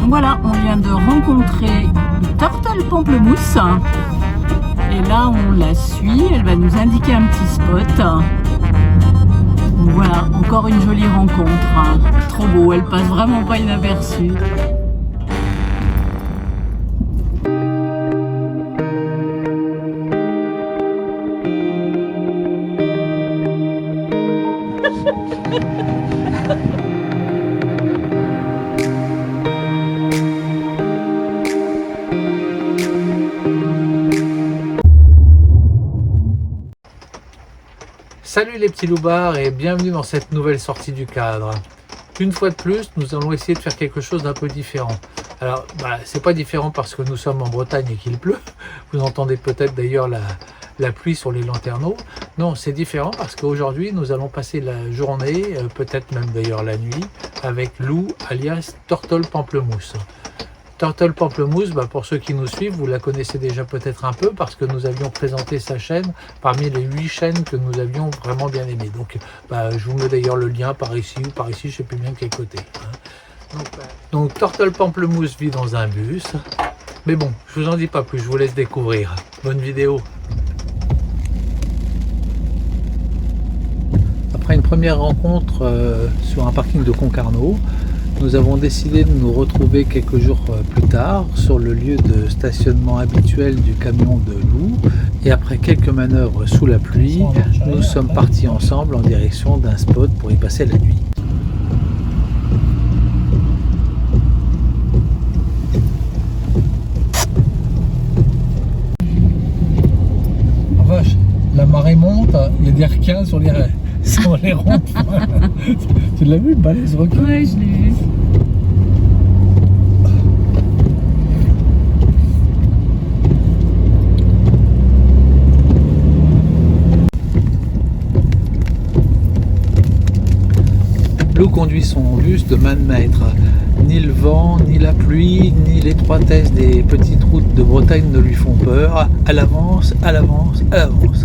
Voilà, on vient de rencontrer Turtle Pamplemousse. Et là, on la suit. Elle va nous indiquer un petit spot. Donc voilà, encore une jolie rencontre. Trop beau, elle passe vraiment pas inaperçue. Salut les petits loupards et bienvenue dans cette nouvelle sortie du cadre. Une fois de plus, nous allons essayer de faire quelque chose d'un peu différent. Alors, c'est pas différent parce que nous sommes en Bretagne et qu'il pleut. Vous entendez peut-être d'ailleurs la pluie sur les lanterneaux. Non, c'est différent parce qu'aujourd'hui, nous allons passer la journée, peut-être même d'ailleurs la nuit, avec Lou, alias Turtle Pamplemousse. Turtle Pamplemousse, pour ceux qui nous suivent, vous la connaissez déjà peut-être un peu parce que nous avions présenté sa chaîne parmi les 8 chaînes que nous avions vraiment bien aimées. Donc, je vous mets d'ailleurs le lien par ici ou par ici, je ne sais plus bien de quel côté. Donc, Turtle Pamplemousse vit dans un bus. Mais bon, je vous en dis pas plus, je vous laisse découvrir. Bonne vidéo. Après une première rencontre sur un parking de Concarneau, nous avons décidé de nous retrouver quelques jours plus tard sur le lieu de stationnement habituel du camion de Lou. Et après quelques manœuvres sous la pluie, nous sommes partis ensemble en direction d'un spot pour y passer la nuit. Oh vache, la marée monte, il y a des requins sur les ronds-points. Tu l'as vu, le balai se recule? Ouais, je l'ai vu. Lou conduit son bus de main de maître. Ni le vent, ni la pluie, ni l'étroitesse des petites routes de Bretagne ne lui font peur. Elle avance, elle avance, elle avance.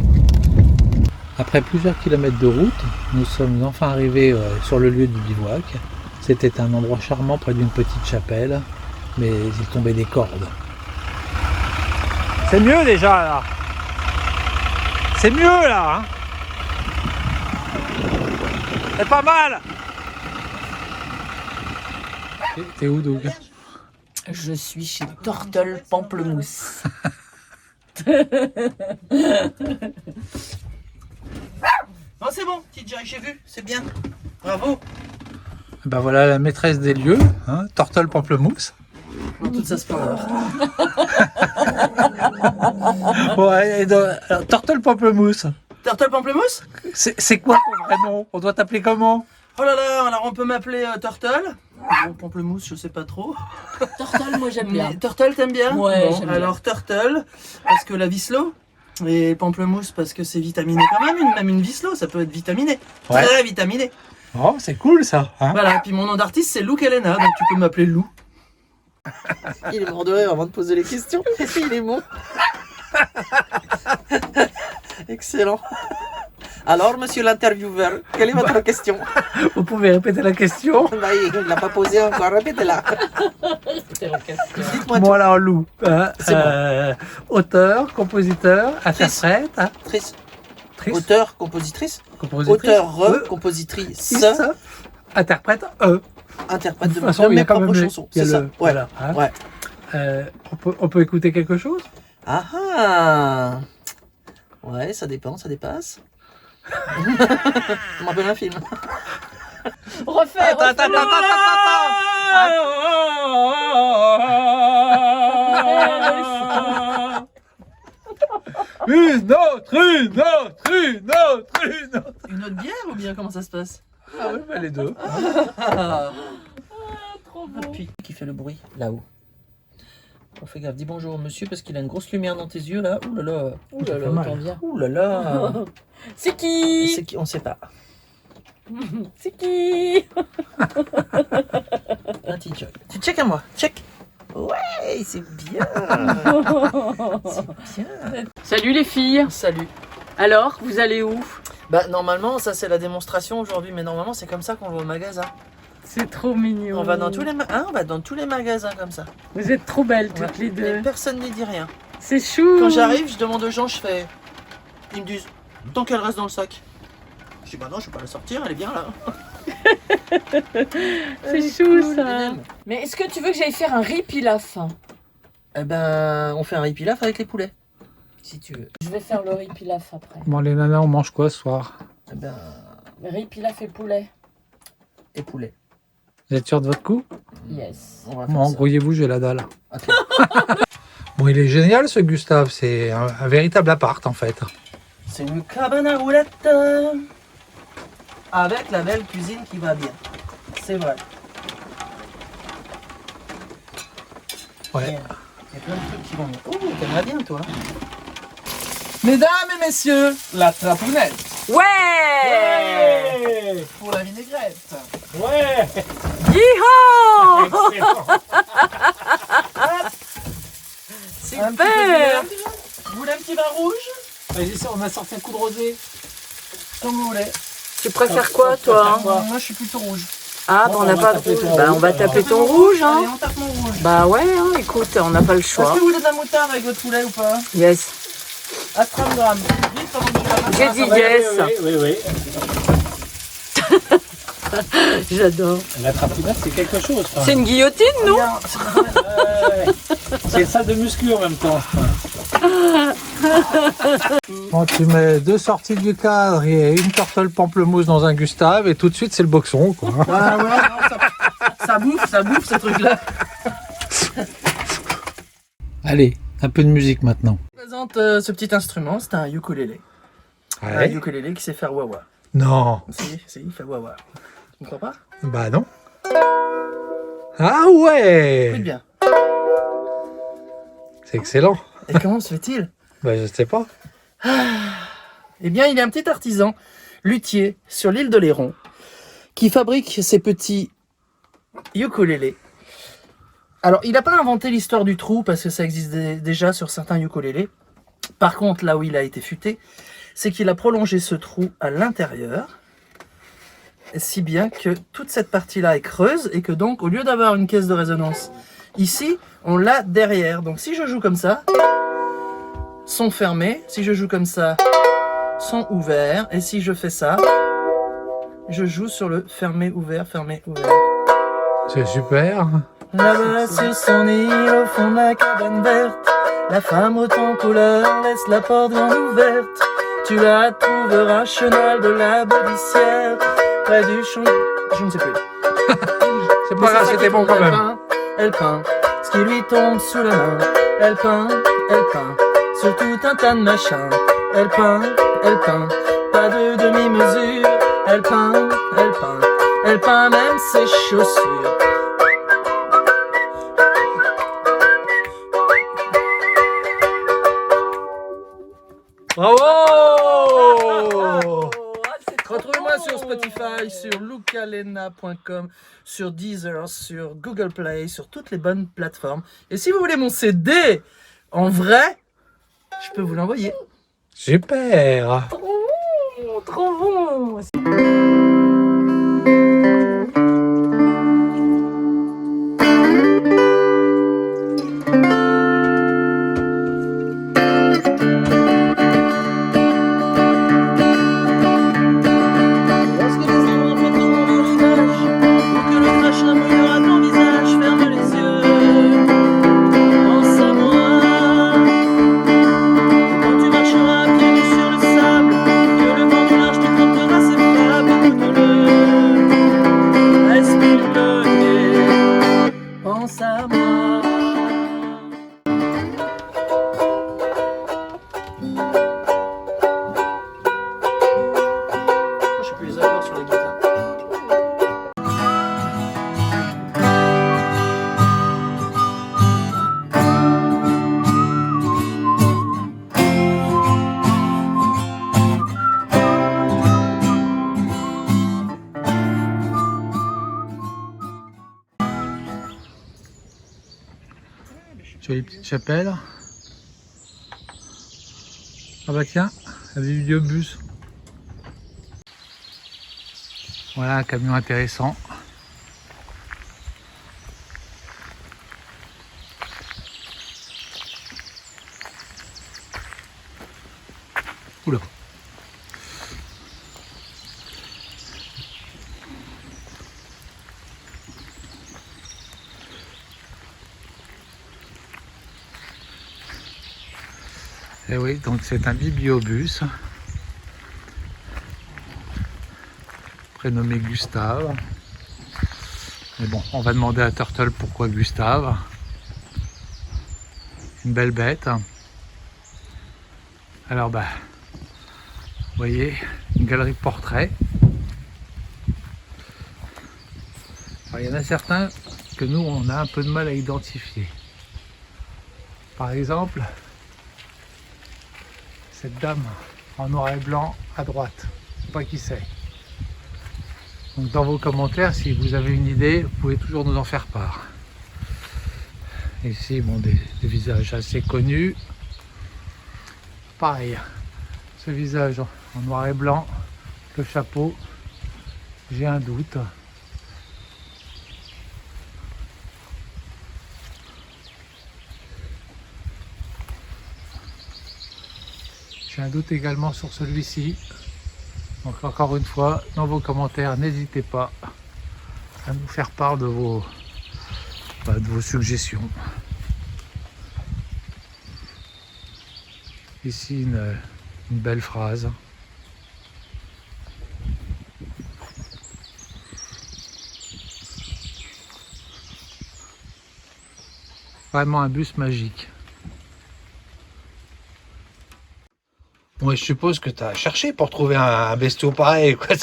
Après plusieurs kilomètres de route, nous sommes enfin arrivés sur le lieu du bivouac. C'était un endroit charmant près d'une petite chapelle, mais il tombait des cordes. C'est mieux déjà là. C'est mieux là. Hein, c'est pas mal. T'es où, Doug? Je suis chez Turtle Pamplemousse. Non, c'est bon, petite Jerry, j'ai vu, c'est bien. Bravo. Voilà la maîtresse des lieux, hein, Turtle Pamplemousse. Dans toute sa splendeur. Ouais, alors, Turtle Pamplemousse. Turtle Pamplemousse? C'est quoi ton vrai nom? On doit t'appeler comment? Oh là là, alors on peut m'appeler Turtle. Bon, Pamplemousse, je sais pas trop. Turtle, moi j'aime bien. Mais Turtle, t'aimes bien? Ouais, bon, j'aime bien. alors Turtle, parce que la Vislo. Et Pamplemousse, parce que c'est vitaminé quand même. Même une Vislo, ça peut être vitaminé. Ouais. Très vitaminé. Oh, c'est cool ça. Hein, Voilà, puis mon nom d'artiste, c'est Lou Elena, donc tu peux m'appeler Lou. Il est mort de rire avant de poser les questions. Il est bon. Excellent. Alors, monsieur l'intervieweur, quelle est votre question? Vous pouvez répéter la question? Il ne l'a pas posée encore, répétez-la. Dites-moi Bon tout. alors Lou, C'est bon. auteur, compositeur, interprète, hein, Actrice. actrice, Auteur, compositrice. compositrice, Auteur, compositrice. interprète, Interprète De de toute façon, il y a mes quand même propres le- chansons. il y a C'est ça. le- Ouais. voilà, hein. Ouais. on peut écouter quelque chose? Ah ah. Ouais, ça dépend, ça dépasse. On m'appelle un film. Refais, Attends. Une autre. Une autre bière ou bien comment ça se passe? Ah oui, les deux. trop Ah, puis, qui fait le bruit là-haut. Oh, fais gaffe, dis bonjour monsieur parce qu'il a une grosse lumière dans tes yeux là. Ouh là là. Ouh là là, mal. t'en viens. Ouh là là. C'est qui? C'est qui? On sait pas. C'est qui? Un petit check. Tu check à moi. Check. Ouais, c'est bien. C'est bien. Salut les filles. Salut. Alors, vous allez où? Bah normalement ça c'est la démonstration aujourd'hui, mais normalement c'est comme ça qu'on va au magasin. C'est trop mignon. On va dans tous les, on va dans tous les magasins comme ça. Vous êtes trop belles Ouais. toutes les Et deux. personne n'y dit rien. C'est chou. Quand j'arrive, je demande aux gens, je fais. Ils me disent, tant qu'elle reste dans le sac. Je dis, bah non, je vais pas la sortir, elle est bien là. C'est chou ça. Mais est-ce que tu veux que j'aille faire un riz pilaf? Eh ben, on fait un riz pilaf avec les poulets. Si tu veux. Je vais faire le riz pilaf après. Bon, les nanas, on mange quoi ce soir? Eh ben, Riz pilaf et poulet. et poulet. Vous êtes sûr de votre coup? Yes. On va faire Bon, ça. grouillez-vous, j'ai la dalle. Ok. Bon, il est génial ce Gustave, c'est un véritable appart en fait. C'est une cabane à roulettes avec la belle cuisine qui va bien. C'est vrai. Ouais. Il y a plein de trucs qui vont bien. Oh, t'aimerais bien toi. Mesdames et messieurs, la trapounette. Ouais. Pour la vinaigrette. Ouais. Yeehaw. Excellent. Un petit peu de Super. vinaigre. Vous voulez un petit vin rouge? On a sorti un coup de rosé. Comme vous voulez. Tu préfères quoi toi? Moi je suis plutôt rouge. Ah bah on n'a pas de rouge. Bah on va taper ton rouge hein. Allez, on tape mon rouge. Bah ouais hein, écoute, on n'a pas le Est-ce choix. que vous voulez de la moutarde avec votre poulet ou pas? Yes. À 30 grammes. Vite pendant que je la passe. J'ai dit yes. Oui. J'adore. La trapounette, c'est quelque chose. C'est une guillotine non? Bien. C'est une salle de muscu en même temps. Bon, tu mets 2 sorties du cadre et une turtle pamplemousse dans un Gustave et tout de suite c'est le boxon quoi. Ouais, non, ça bouffe ce truc-là. Allez, un peu de musique maintenant. Je présente ce petit instrument, c'est un ukulélé. Un ukulélé qui sait faire wah-wah. Non, Si, il fait wah-wah. Tu ne crois pas? bah non. Ah Écoute ouais, bien. c'est excellent. Et comment se fait-il? Bah je sais pas. Eh bien, il est un petit artisan, luthier, sur l'île de Léron, qui fabrique ces petits ukulélés. Alors, il n'a pas inventé l'histoire du trou, parce que ça existe déjà sur certains ukulélés. Par contre, là où il a été futé, c'est qu'il a prolongé ce trou à l'intérieur, si bien que toute cette partie-là est creuse, et que donc, au lieu d'avoir une caisse de résonance ici, on l'a derrière. Donc, si je joue comme ça, son fermé, si je joue comme ça, son ouvert, et si je fais ça, je joue sur le fermé, ouvert, fermé, ouvert. C'est super. Là-bas sur son île, au fond de la cabane verte, la femme haute en couleur laisse la porte grande ouverte. Tu la trouveras chenal de la Baudissière, près du champ... Je ne sais plus. C'est pas grave, c'était bon quand même. Elle peint ce qui lui tombe sous la main. Elle peint sur tout un tas de machins. Elle peint, pas de demi-mesure. Elle peint même ses chaussures. Bravo. Retrouvez-moi sur Spotify, sur lucalena.com, sur Deezer, sur Google Play, sur toutes les bonnes plateformes. Et si vous voulez mon CD en vrai, je peux vous l'envoyer. Super. Trop bon. Lorsque les ombres frotteront dans le visage, ou que le crachin mouillera ton visage, ferme les yeux, pense à moi. Quand tu marcheras pieds nus sur le sable, que le vent du large te portera ses frappes, écoute-le, respire-le, pense à moi. Je sais plus les accords sur la guitare. Jolie petite chapelle. Ah bah tiens, un vieux bus. Voilà un camion intéressant. Oula. Et oui, donc c'est un bibliobus prénommé Gustave. Mais bon, on va demander à Turtle pourquoi Gustave. Une belle bête. Alors bah, vous voyez, une galerie de portraits. Alors, il y en a certains que nous on a un peu de mal à identifier. Par exemple, cette dame en noir et blanc à droite, je ne sais pas qui c'est. Donc dans vos commentaires, si vous avez une idée, vous pouvez toujours nous en faire part. Ici, bon, des visages assez connus. Pareil, ce visage en noir et blanc, le chapeau, j'ai un doute. J'ai un doute également sur celui-ci. Donc encore une fois, dans vos commentaires, n'hésitez pas à nous faire part de vos suggestions. Ici une belle phrase. Vraiment un bus magique. Bon, je suppose que tu as cherché pour trouver un bestiau pareil, quoi.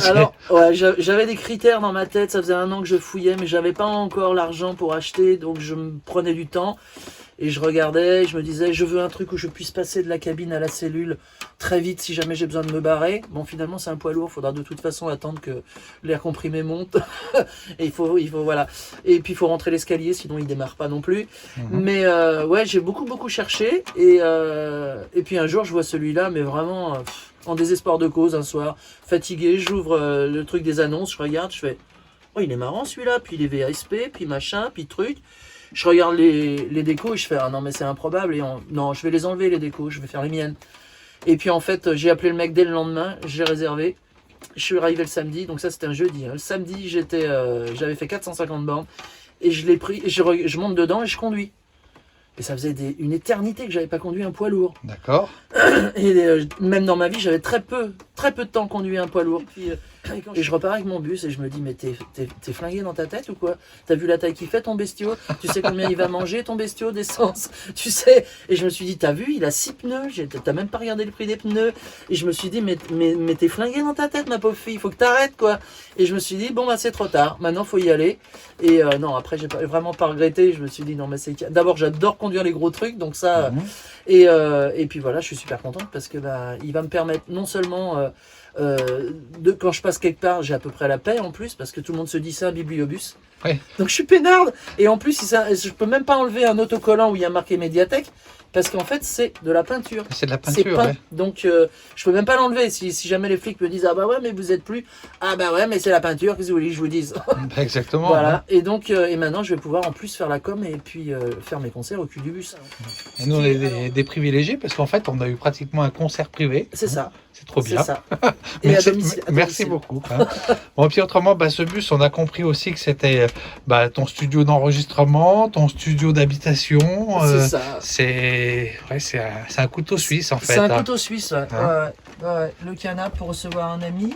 Alors, ouais, j'avais des critères dans ma tête, ça faisait 1 an que je fouillais, mais j'avais pas encore l'argent pour acheter, donc je me prenais du temps et je regardais, je me disais, je veux un truc où je puisse passer de la cabine à la cellule très vite si jamais j'ai besoin de me barrer. Bon, finalement, c'est un poids lourd, il faudra de toute façon attendre que l'air comprimé monte. Et il faut, voilà. Et puis, il faut rentrer l'escalier, sinon il démarre pas non plus. Mais ouais, j'ai beaucoup cherché. Et puis un jour, je vois celui-là, mais vraiment en désespoir de cause, un soir, fatigué, j'ouvre le truc des annonces, je regarde, je fais, oh, il est marrant celui-là, puis les VSP, puis machin, puis truc. Je regarde les décos et je fais, ah non, mais c'est improbable. Non, je vais les enlever, les décos, je vais faire les miennes. Et puis en fait, j'ai appelé le mec dès le lendemain, j'ai réservé. Je suis arrivé le samedi, donc ça c'était un jeudi. Le samedi, j'avais fait 450 bornes et je l'ai pris, je monte dedans et je conduis. Et ça faisait une éternité que j'avais pas conduit un poids lourd. D'accord. Et même dans ma vie, j'avais très peu de temps conduit un poids lourd. Et je repars avec mon bus et je me dis, mais t'es flingué dans ta tête ou quoi? T'as vu la taille qu'il fait ton bestiau? Tu sais combien il va manger ton bestiau d'essence? Tu sais? Et je me suis dit, t'as vu, il a 6 pneus, t'as même pas regardé le prix des pneus. Et je me suis dit, mais t'es flingué dans ta tête, ma pauvre fille, faut que t'arrêtes quoi. Et je me suis dit, bon bah c'est trop tard, maintenant faut y aller. Et non, après j'ai vraiment pas regretté, je me suis dit, non mais c'est... D'abord j'adore conduire les gros trucs, donc ça... Et puis voilà, je suis super contente parce que bah, il va me permettre non seulement... quand je passe quelque part, j'ai à peu près la paix en plus, parce que tout le monde se dit ça, un bibliobus. Ouais. Donc je suis peinarde. Et en plus, je peux même pas enlever un autocollant où il y a marqué médiathèque, parce qu'en fait, c'est de la peinture. C'est de la C'est peinture, peint. ouais. Donc je peux même pas l'enlever. Si jamais les flics me disent, ah bah ouais, mais vous êtes plus. Ah bah ouais, mais c'est la peinture, qu'est-ce que vous voulez que je vous dise? Bah, exactement. Voilà. Et donc, et maintenant, je vais pouvoir en plus faire la com et puis faire mes concerts au cul du bus. Et nous, on est des privilégiés parce qu'en fait, on a eu pratiquement un concert privé. C'est ça. C'est trop bien. C'est ça. Et à domicile. Merci beaucoup. Hein. Bon, puis autrement, bah, ce bus, on a compris aussi que c'était ton studio d'enregistrement, ton studio d'habitation. C'est ça. C'est un couteau suisse en fait. C'est un hein. couteau suisse, ouais. Hein? Ouais. Le canapé pour recevoir un ami.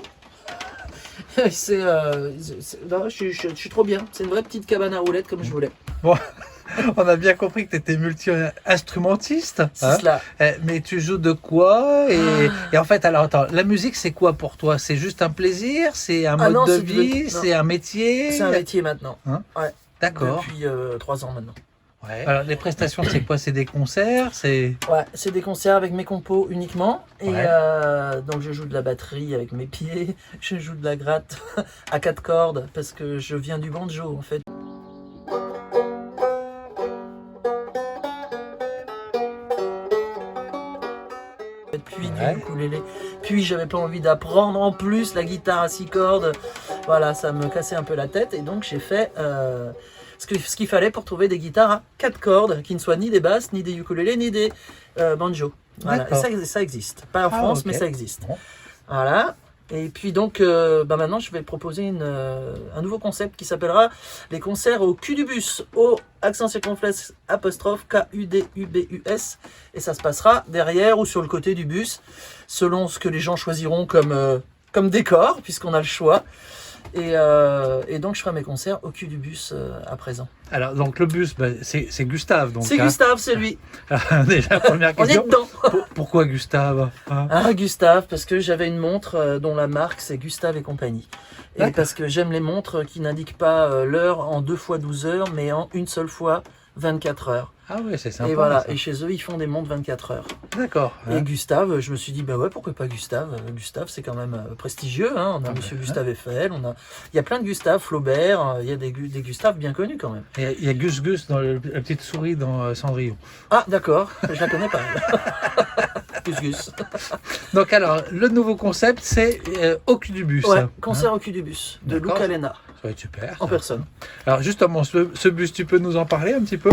Non, je suis trop bien. C'est une vraie petite cabane à roulettes comme je voulais. Bon, on a bien compris que tu étais multi-instrumentiste. C'est cela. Mais tu joues de quoi et en fait, alors attends, la musique c'est quoi pour toi? C'est juste un plaisir? C'est un mode de vie? C'est un métier? C'est un métier maintenant. Hein? Ouais. D'accord. Depuis 3 ans maintenant. Ouais. Alors les prestations c'est quoi? C'est des concerts? Ouais, c'est des concerts avec mes compos uniquement. Et Ouais. donc je joue de la batterie avec mes pieds, je joue de la gratte à 4 cordes parce que je viens du banjo en fait. Puis Ouais. du ukulélé. Puis j'avais pas envie d'apprendre en plus la guitare à 6 cordes. Voilà, ça me cassait un peu la tête et donc j'ai fait ce qu'il fallait pour trouver des guitares à 4 cordes qui ne soient ni des basses, ni des ukulélés, ni des banjos. Voilà, et D'accord. ça existe. Pas en Ah, France, ok. mais ça existe. Bon. Voilà. Et puis donc, maintenant, je vais proposer un nouveau concept qui s'appellera les concerts au cul du bus, au accent circonflexe apostrophe KUDUBUS. Et ça se passera derrière ou sur le côté du bus, selon ce que les gens choisiront comme décor, puisqu'on a le choix. Et donc, je ferai mes concerts au cul du bus à présent. Alors, donc le bus, c'est Gustave. Donc, C'est Gustave, c'est lui. Déjà, première On est question. dedans. Pourquoi Gustave, hein? Ah, Gustave, parce que j'avais une montre dont la marque c'est Gustave et compagnie. Et D'accord. parce que j'aime les montres qui n'indiquent pas l'heure en 2 fois 12 heures, mais en une seule fois 24 heures. Ah ouais, c'est sympa. Et voilà, ça. et chez eux, ils font des montres 24 heures. D'accord. Et hein. Gustave, je me suis dit, bah ouais, pourquoi pas Gustave? Gustave, c'est quand même prestigieux, hein. On a Ah Monsieur ben, Gustave Eiffel, il y a plein de Gustave, Flaubert, il y a des Gustave bien connus quand même. Et il y a Gus Gus, dans la petite souris dans Cendrillon. Ah, d'accord, je la connais pas. Gus Gus. Donc alors, le nouveau concept, c'est au cul du bus. Ouais, hein. concert au cul du bus, de D'accord. Luca Lena, Ça va être super. en ça. personne. Alors justement, ce bus, tu peux nous en parler un petit peu?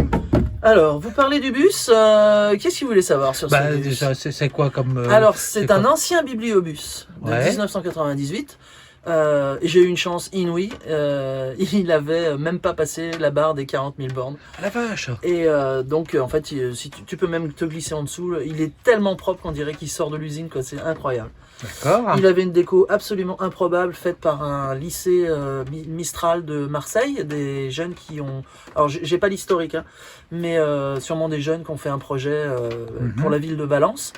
Alors, vous parlez du bus, qu'est-ce que vous voulez savoir sur ce bus? Déjà, c'est quoi comme... Alors, c'est c'est un quoi ancien bibliobus de Ouais. 1998. Et j'ai eu une chance inouïe. Il avait même pas passé la barre des 40 000 bornes. Ah, la vache. Et donc, en fait, si tu peux même te glisser en dessous. Il est tellement propre qu'on dirait qu'il sort de l'usine, quoi. C'est incroyable. D'accord. Il avait une déco absolument improbable faite par un lycée Mistral de Marseille, des jeunes qui ont... Alors j'ai pas l'historique, hein, mais sûrement des jeunes qui ont fait un projet pour la ville de Valence.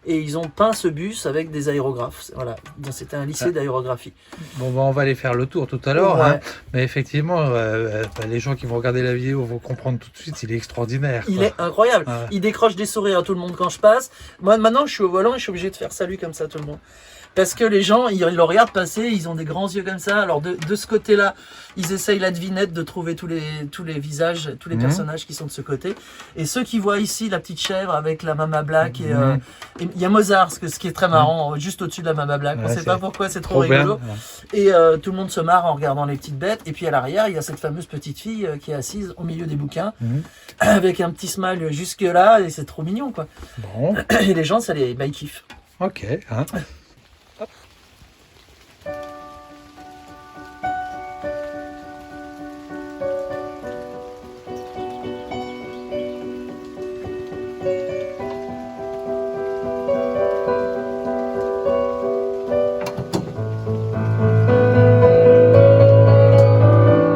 Et ils ont peint ce bus avec des aérographes. Voilà, donc c'était un lycée d'aérographie. Bon, on va aller faire le tour tout à l'heure. Ouais. hein. Mais effectivement, les gens qui vont regarder la vidéo vont comprendre tout de suite, il est extraordinaire. Il quoi. est incroyable. Ouais. Il décroche des sourires à tout le monde quand je passe. Moi, maintenant, je suis au volant et je suis obligé de faire salut comme ça à tout le monde. Parce que les gens, ils le regardent passer, ils ont des grands yeux comme ça. Alors de ce côté-là, ils essayent la devinette de trouver tous les visages, tous les personnages qui sont de ce côté. Et ceux qui voient ici la petite chèvre avec la Mama Black, et il y a Mozart, ce qui est très marrant, juste au-dessus de la Mama Black. On Ouais, ne sait c'est pas pourquoi, c'est trop Trop bien. rigolo. Ouais. Et tout le monde se marre en regardant les petites bêtes. Et puis à l'arrière, il y a cette fameuse petite fille qui est assise au milieu des bouquins, avec un petit smile jusque là, et c'est trop mignon, quoi. Bon, Et les gens, ils kiffent. ok. hein.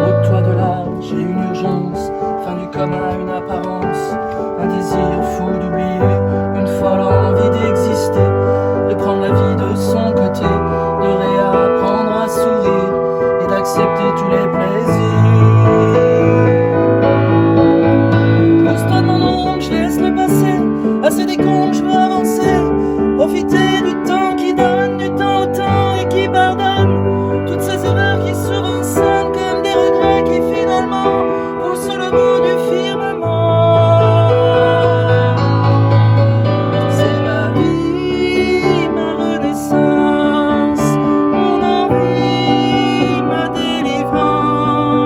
Au toit de là, j'ai une urgence, fin du coma, une apparence, un désir fou d'oublier, une folle envie d'exister, de prendre la vie de son côté, de réapprendre à sourire et d'accepter tous les plaisirs. Pousse-toi de mon ombre, je laisse le passé, assez décombres, je veux avancer, profiter du temps qui donne, du temps au temps et qui pardonne. Toutes ces erreurs qui souvent sonnent comme des regrets qui finalement poussent le bout du firmament. C'est ma vie, ma renaissance, mon envie, ma délivrance.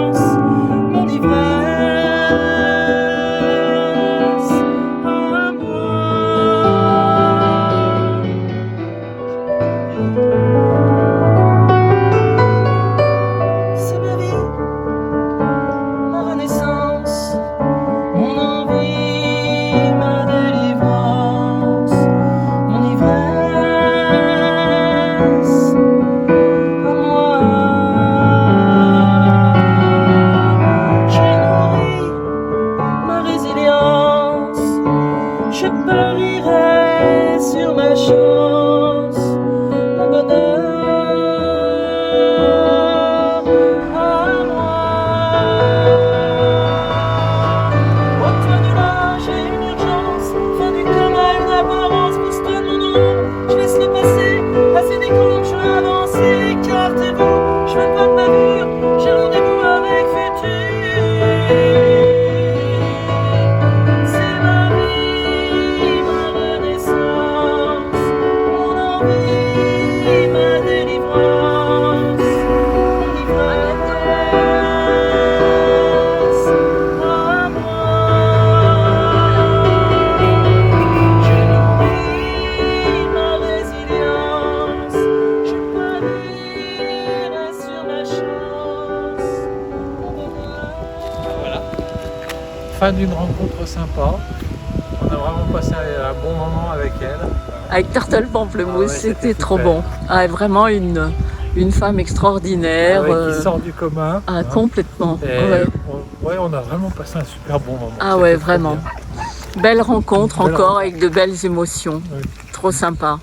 fin d'une rencontre sympa. On a vraiment passé un bon moment avec elle. Avec Turtle Pamplemousse, Ah ouais, c'était trop super. bon. Ah, vraiment une femme extraordinaire. Qui sort du commun. Ah, hein. complètement. Et Ouais. on a vraiment passé un super bon moment. Ah C'était ouais, trop vraiment. bien. Belle rencontre Belle encore rencontre. avec de belles émotions. Oui. Trop sympa.